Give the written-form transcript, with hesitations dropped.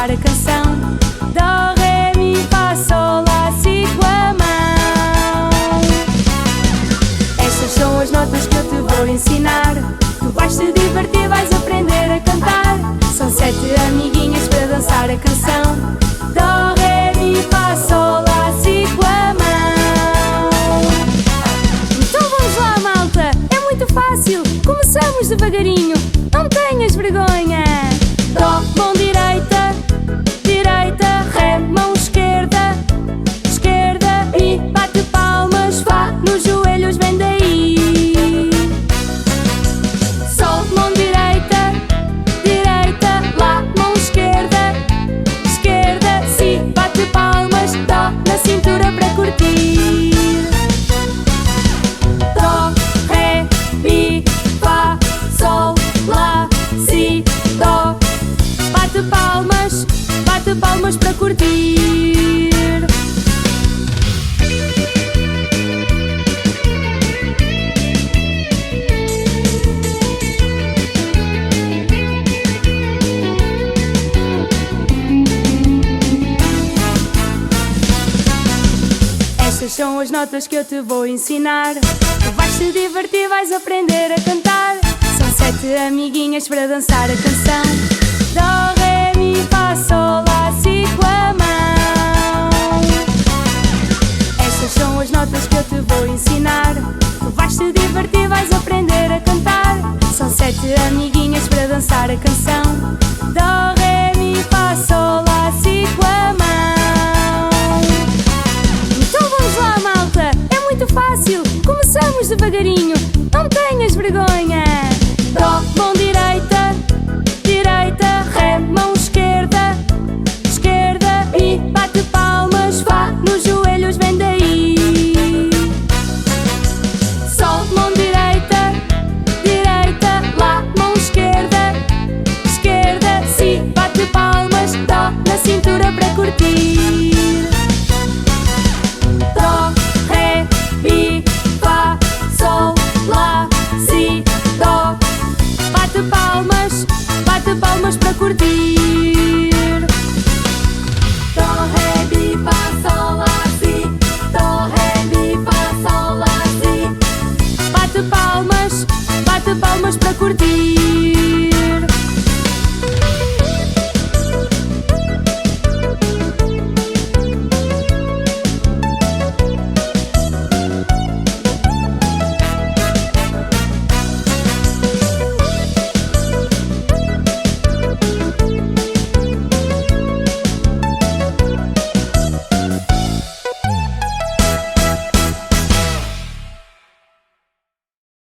dançar a canção. Dó, ré, mi, fá, sol, lá, si com a mão. Estas são as notas que eu te vou ensinar. Tu vais te divertir, vais aprender a cantar. São 7 amiguinhas para dançar a canção. Dó, ré, mi, fá, sol, lá, si com a mão. Então vamos lá, malta, é muito fácil. Começamos devagarinho, não tenhas vergonha. Dó, mão direita, direita, ré, mão esquerda, esquerda, mi, bate palmas, fá, nos joelhos vem daí. Sol, mão direita, direita, lá, mão esquerda, esquerda, si, bate palmas, dó, na cintura para curtir. Dó, ré, mi, fá, sol, lá, si, dó, bate palmas para curtir. Estas são as notas que eu te vou ensinar. Tu vais te divertir, vais aprender a cantar. São 7 amiguinhas para dançar a canção. Dó, ré, mi, fá, sol, lá, si com a mão. Estas são as notas que eu te vou ensinar. Tu vais te divertir, vais aprender a cantar. São 7 amiguinhas para dançar a canção. Dó, ré, mi, fá, sol, lá, si com a mão. Então vamos lá, malta, é muito fácil. Começamos devagarinho, não tenhas vergonha. Dó, mão direita, direita, ré, mão esquerda, esquerda, mi, bate palmas, fá, nos joelhos vem daí. Sol, mão direita, direita, lá, mão esquerda, esquerda, si, bate palmas, dó, na cintura para curtir. Dó, ré, mi, fá, sol, lá, si, dó, bate palmas para curtir. Dó, ré, mi, fá, sol, lá, si, dó, ré, mi, fá, sol, lá, si, bate palmas para curtir.